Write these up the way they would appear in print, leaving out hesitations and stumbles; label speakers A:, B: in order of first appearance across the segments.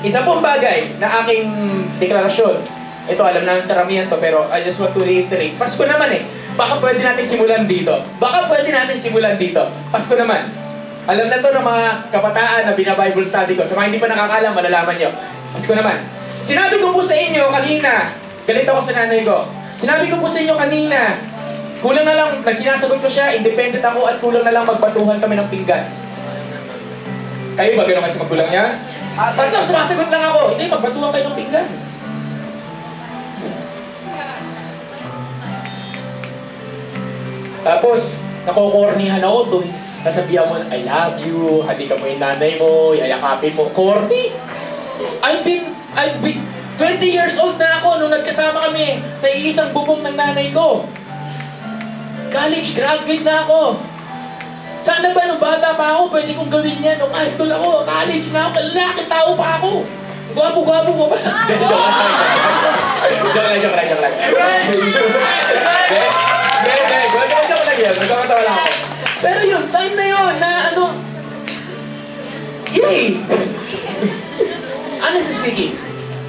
A: Isa pong bagay na aking deklarasyon, ito alam na ng karamihan to, pero I just want to reiterate, Pasko naman eh. Baka pwede natin simulan dito. Pasko naman. Alam na to ng mga kabataan na bina-Bible study ko. Sa mga hindi pa nakakaalam, malalaman nyo. Pasko naman. Sinabi ko po sa inyo kanina, galit ako sa nanay ko. Sinabi ko po sa inyo kanina, kulang na lang, sinasagot ko siya, independent ako at kulang na lang magbatuhan kami ng pinggan. Kayo ba gano'n kasi magkulang niya? Basta sumasagot lang ako, hindi, magbatuhan kayo ng pinggan. Tapos, nakokornihan ako doon. Nasabihan mo, I love you, halikan mo yung nanay mo, yayakapin mo. Corny! I've been 20 years old na ako nung nagkasama kami sa iisang bubong ng nanay ko. College graduate na ako. Sana ba nung bata pa ako, pwede kong gawin yan. Nung high school ako, college na ako, lalaki tao pa ako. Gwapo-gwapo ko pa. Joke lang. Joke lang yun. Nagkakatawa lang ako. Pero yun, time na yun, na ano, yay! Honestly speaking.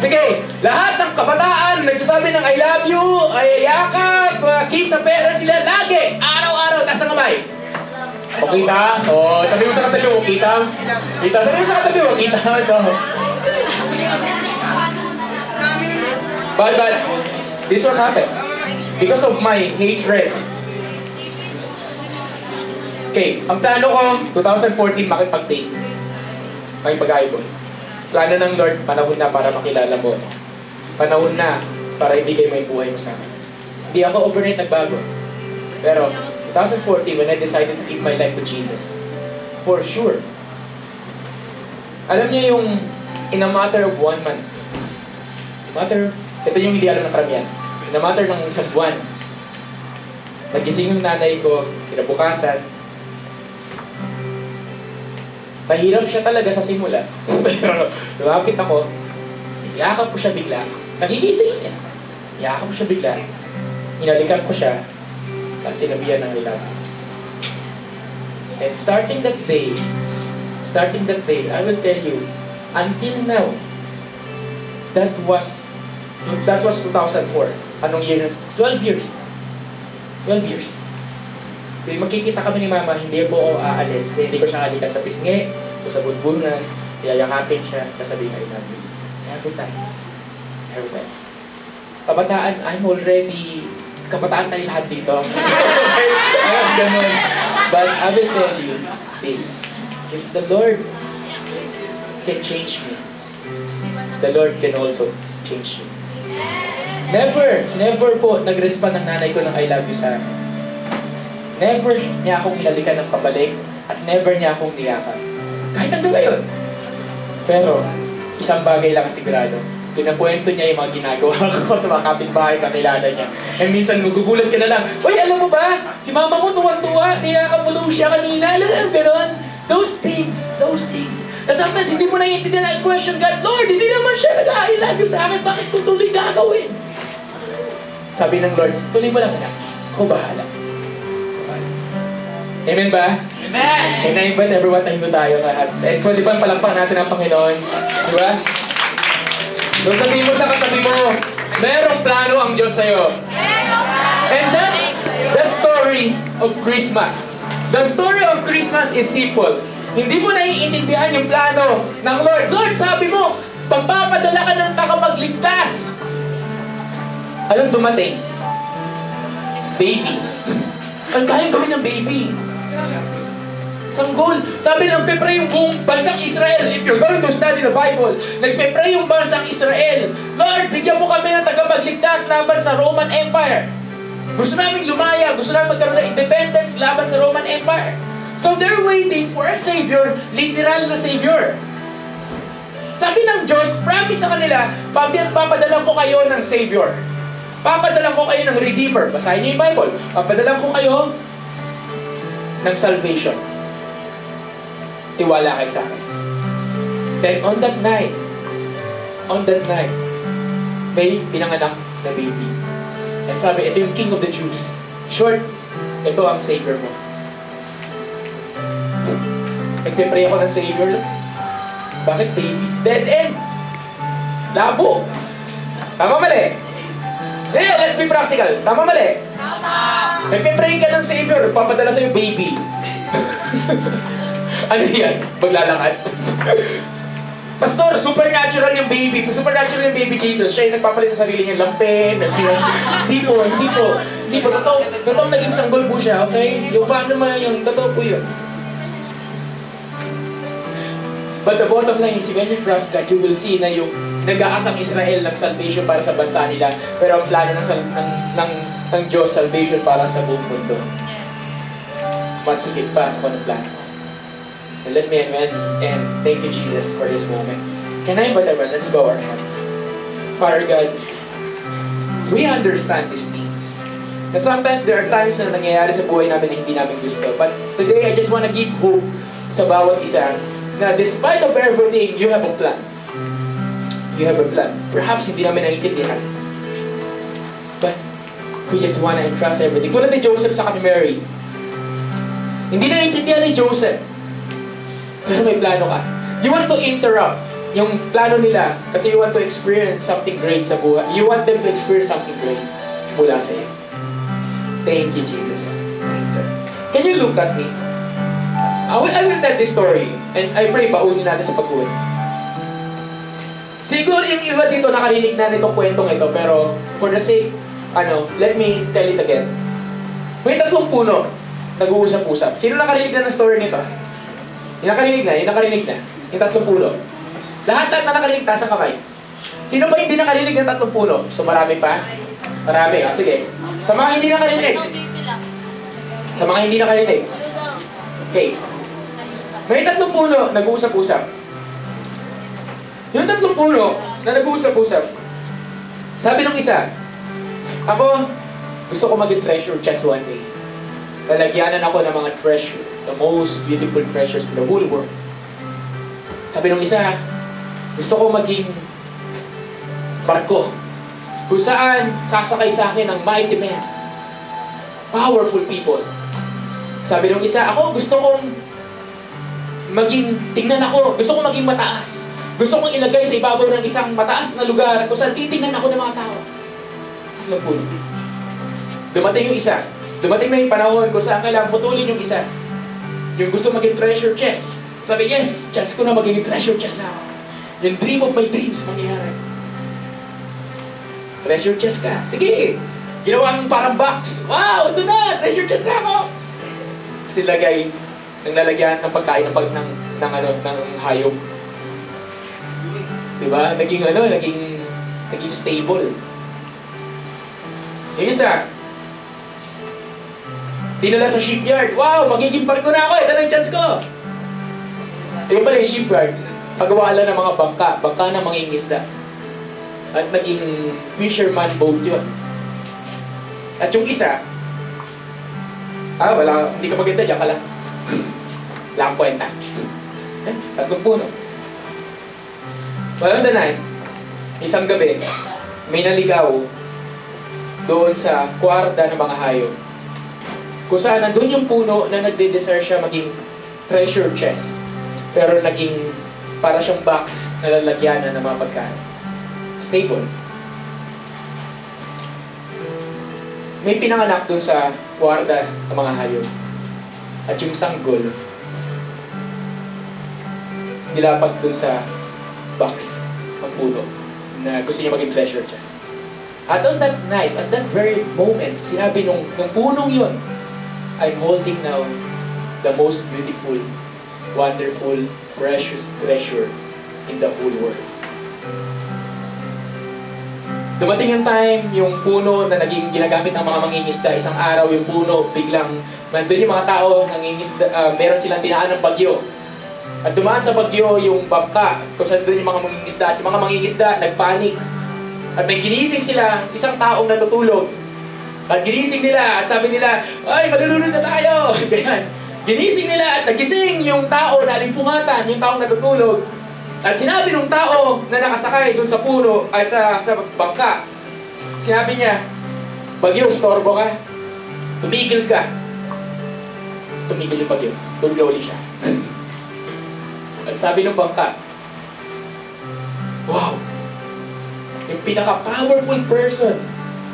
A: Sige, lahat ng kabataan nagsasabi ng I love you, ay yakap, kiss sa pera sila lagi, araw-araw, nasa kamay. O kita? O, sabi mo sa katabi mo, kita? Sabi mo sa katabi mo, kita? But, this what happened. Because of my hatred. Okay, ang plano ko, 2014, makipag-date. Makipag-ibon. Plano ng Lord, panahon na para makilala mo. Panahon na para ibigay mo yung buhay mo sa akin. Hindi ako overnight nagbago. Pero, 2014, when I decided to give my life to Jesus, for sure. Alam niyo yung in a matter of 1 month, ito yung hindi alam ng karamihan, in a matter ng isang buwan, nagising yung nanay ko, kinabukasan, mahirap siya talaga sa simula. Pero lumapit ako, iyakap ko siya bigla, nagigising niya. Iyakap ko siya bigla, inalikan ko siya, at sinabihan ng ilang. And starting that day, I will tell you, until now, that was 2004. Anong year? 12 years. 12 years. Kung magkikita kami ni Mama, hindi po ako aalis. Hindi ko siya halikan sa pisngi, o sa bulbunan, yayakapin siya, kasabihin I love you. Every time. Kabataan, kabataan tayo lahat dito. Ganun. But I will tell you this. If the Lord can change me, the Lord can also change you. Never po nag-respond ng nanay ko ng I love you sa akin. Never niya akong hinalikan ng pabalik at never niya akong niyakap. Kahit hanggang ngayon. Pero, isang bagay lang sigurado. Kinakwento niya yung mga ginagawa ko sa mga kapitbahay, kakilala niya. And minsan magugulat ka na lang, uy, alam mo ba? Si mama mo tuwan-tuwa, niyakap mo daw siya kanina. Alam mo, gano'n? Those things. Na sometimes hindi mo naiintindihan ang question, God, Lord, hindi naman siya nag-I love you sa akin, bakit ko tuloy gagawin? Sabi ng Lord, tuloy mo lang na. Ako bahala. Amen ba?
B: Amen!
A: And I invite everyone, tayo tayo lahat. And pwede ba palakpakan natin ang Panginoon? Diba? So sabihin mo sa katabi mo, merong plano ang Diyos sa'yo. And that's the story of Christmas. The story of Christmas is simple. Hindi mo naiintindihan yung plano ng Lord. Lord, sabi mo, pagpapadala ka ng takapagligtas. Alam, dumating. Baby. Ang kaya gawin ng baby. Sanggol. Sabi, nagpe-pray yung buong bansang Israel. If you're going to study the Bible, nagpe-pray yung bansang Israel. Lord, bigyan mo kami ng tagapagligtas laban sa Roman Empire. Gusto namin lumaya, gusto namin magkaroon ng independence laban sa Roman Empire. So they're waiting for a Savior, literal na Savior. Sabi ng Diyos, promise sa kanila, papadalan ko kayo ng Savior. Papadalan ko kayo ng Redeemer. Basahin niyo yung Bible. Papadalan ko kayo ng salvation. Tiwala kayo sa akin. Then on that night, may pinanganak na baby. And sabi, ito yung King of the Jews. Short, ito ang Savior mo. Nagpe-pray ako ng Savior. Bakit baby? Dead end. Labo. Tama mali? Let's be practical. Tama mali? Nagpe-pray ka ng Savior, papadala sa'yo baby. Ano yan? Maglalakad? Pastor, supernatural yung baby. Supernatural yung baby Jesus. Siya yung nagpapalit ng sarili niya lampin. Hindi po. Totoong naging sanggol po siya, okay? Yung paano naman yung totoo po yun. But the bottom line is, when you trust God, you will see na yung nag-aasang Israel ng salvation para sa bansa nila, pero ang plano ng Diyos, salvation para sa buong mundo. Mas higit pa sa kanong plano. So let me end and thank you, Jesus, for this moment. Can I invite everyone? Let's bow our hands. Father God, we understand these things. Na sometimes there are times na nangyayari sa buhay namin na hindi namin gusto. But today, I just want to give hope sa bawat isa na despite of everything, you have a plan. You have a plan. Perhaps hindi namin naiintindihan. But we just want to entrust everything. Tulad ni Joseph sa kani Mary. Hindi naiintindihan ni Joseph. Pero may plano ka. You want to interrupt yung plano nila kasi you want to experience something great sa buhay. You want them to experience something great mula sa iyo. Thank you, Jesus. Can you look at me? I will tell this story and I pray baunin natin sa pag-uwi. Siguro yung iba dito nakarinig na nitong kwentong ito pero for the sake, let me tell it again. May 3 puno nag-uusap-usap. Sino nakarinig na ng story nito? Yung nakarinig na. Yung 3 puno. Lahat na nakarinig, taas ang kamay. Sino ba hindi nakarinig ng 3 puno? So marami pa? Marami. Sige. Sa mga hindi nakarinig. Sa mga hindi nakarinig. Okay. May 3 puno nag-uusap-usap. Yung 3 puno na nag-uusap-usap, sabi nung isa, ako, gusto ko maging treasure chest one day. Lalagyanan ako ng mga treasure, the most beautiful treasures in the whole world. Sabi nung isa, gusto ko maging barko, kung saan sasakay sa akin ang mighty men, powerful people. Sabi nung isa, ako gusto kong gusto kong maging mataas. Gusto kong ilagay sa ibabaw ng isang mataas na lugar kung saan titignan ako ng mga tao. Dumating yung isa. Dumating na yung panahon kung saan kailangan putulin yung isa. Yung gusto maging treasure chest. Sabi, yes, chance ko na maging treasure chest na ako. Yung dream of my dreams mangyayari. Treasure chest ka. Sige. Ginawa mong parang box. Wow, ito na. Treasure chest na ako. Kasi lagay ng lalagyan ng pagkain ng hayop. Diba? Naging stable. Yung isa, dinala sa shipyard. Wow, magiging barko na ako. Ito na yung chance ko. Yung pala yung shipyard, pagawa ng mga bangka ng mga ingisda. At naging fisherman boat yun. At yung isa, hindi ka maganda, diyan ka lang. Wala kang kwenta. 3 puno. Well, on the night, isang gabi, may naligaw doon sa kwarta ng mga hayop. Kung saan nandun yung puno na nagde-desire siya maging treasure chest. Pero naging para siyang box na lalagyanan ng mga pagkain. Stable. May pinanganak doon sa kwarta ng mga hayop. At yung sanggol, nilapag doon sa box ng puno na gusto niya maging treasure chest. At on that night, at that very moment, sinabi nung punong yun, I'm holding now the most beautiful, wonderful, precious treasure in the whole world. Dumating yung time, yung puno na naging ginagamit ng mga mangingisda, isang araw yung puno, biglang nandun yung mga tao, meron silang tinaan ng bagyo. At dumaan sa bagyo yung bangka, kung saan doon yung mga mangingisda. At yung mga mangingisda, nagpanik. At may ginising sila, isang taong natutulog. At ginising nila, at sabi nila, ay, malulunod na tayo! Ganyan. Ginising nila, at nagising yung tao na alimpungatan, yung taong natutulog. At sinabi ng tao na nakasakay doon sa puno, ay sa bangka, sinabi niya, bagyo, storbo ka. Tumigil ka. Tumigil yung bagyo. Tulog ulit siya. At sabi ng bangka, wow, yung pinaka-powerful person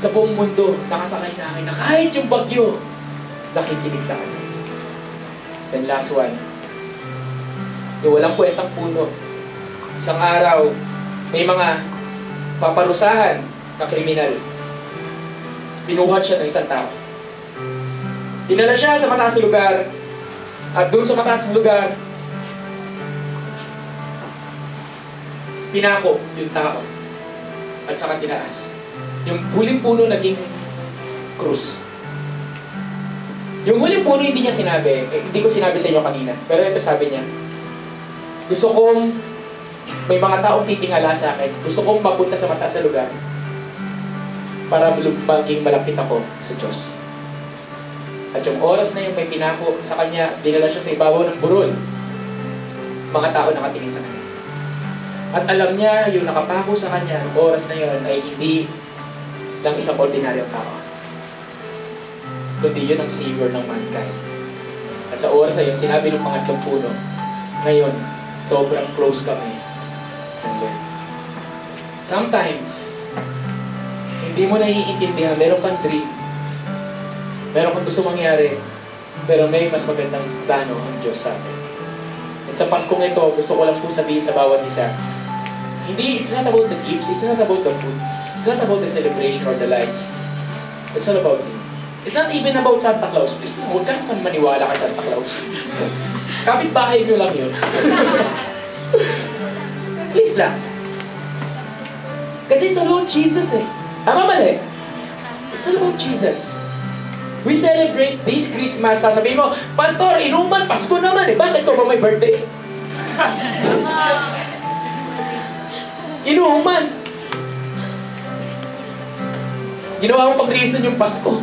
A: sa buong mundo, nakasakay sa akin, na kahit yung bagyo, nakikinig sa akin. Then last one, yung walang kwentang puno. Isang araw, may mga paparusahan na kriminal. Binuhat siya ng isang tao. Dinala siya sa mataas na lugar, at doon sa mataas na lugar, pinako yung tao at saka tinaas. Yung huling puno naging krus. Yung huling puno hindi niya sinabi, hindi ko sinabi sa inyo kanina, pero ito sabi niya, gusto kong may mga taong titingala sa akin, gusto kong mapunta sa mataas na lugar para maging malapit ako sa Diyos. At yung oras na yung may pinako sa kanya, dinala siya sa ibabaw ng burol. Mga tao nakatingin sa kanya. At alam niya, yung nakapako sa kanya, yung oras na yun ay hindi lang isang ordinaryong tao, kundi yun ang Savior ng mankind. At sa oras na yun, sinabi ng pangatlong puno, ngayon, sobrang close kami ng Lord. Sometimes, hindi mo naiintindihan, meron kang dream, meron kang gusto mangyari, pero may mas magandang plano ang Diyos sa atin. At sa Paskong ito, gusto ko lang po sabihin sa bawat isa, it's not about the gifts, it's not about the foods, it's not about the celebration or the lights. It's all about Him. It's not even about Santa Claus. Please, huwag ka naman maniwala kay Santa Claus. Kapit-bahay nyo lang yun. Please lang. Kasi it's all about Jesus eh. Tama mali? It's all about Jesus. We celebrate this Christmas. Sasabihin mo, Pastor, inuman, Pasko naman eh. Bakit ko ba may birthday? Inuman. Ginawa mo pang reason yung Pasko.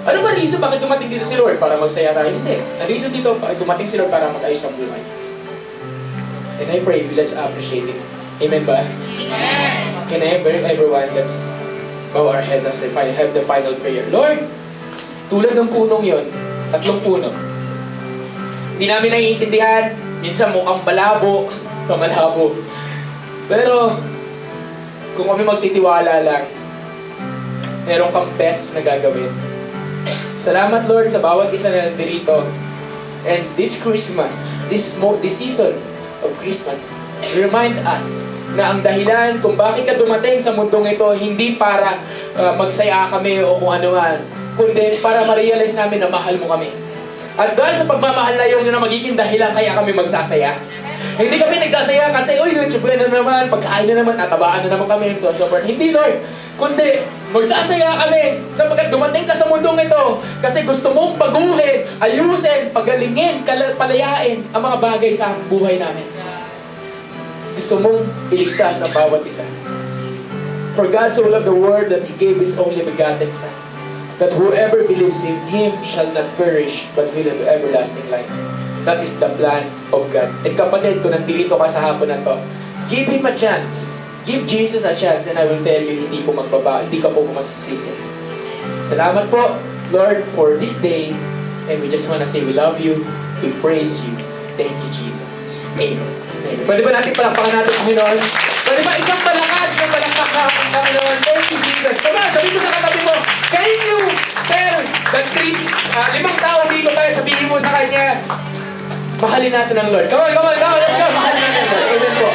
A: Ano ba reason bakit dumating dito si Lord? Para magsaya tayo? Hindi. Ang reason dito, dumating si Lord para mag-ayos ang buhay. And I pray, let's appreciate it. Amen ba? Amen. Can I beg everyone, let's bow our heads as I have the final prayer. Lord, tulad ng punong yon, tatlong puno. Hindi namin naiintindihan, minsan mukhang malabo sa malabo. Pero, kung kami magtitiwala lang, meron kang best na gagawin. Salamat Lord sa bawat isa na nandito. And this Christmas, this season of Christmas, remind us na ang dahilan kung bakit ka dumating sa mundong ito, hindi para magsaya kami o kung ano man, kundi para ma-realize namin na mahal mo kami. At dahil sa pagmamahal na yun na magiging dahilan kaya kami magsasaya. Hindi kami nagsasaya kasi, uy, nagsubuan na naman, pagkain na naman, tatabaan na naman kami, so on so forth. Hindi, Lord. Kundi, magsasaya kami sapagkat dumating ka sa mundong ito kasi gusto mong baguhin, ayusin, pagalingin, palayain ang mga bagay sa buhay namin. Gusto mong iligtas ang bawat isa. For God so loved the world that He gave His only begotten Son, that whoever believes in Him shall not perish, but will have everlasting life. That is the plan of God. And kapatid, kung nandito ka sa hapon na to, give Him a chance. Give Jesus a chance and I will tell you, hindi ka po magsisisi. Salamat po, Lord, for this day. And we just want to say we love you, we praise you. Thank you, Jesus. Amen. Amen. Pwede ba natin palakpakan natin, Panginoon? Pwede ba isang palakas na palakpakan, Panginoon? Thank you, Jesus. Tama, sabihin mo sa katabi mo, can you tell that limang tao dito tayo, sabihin mo sa kanya, mahalin natin ang Lord. Come on, let's go. Mahalin natin ang Lord. Amen po.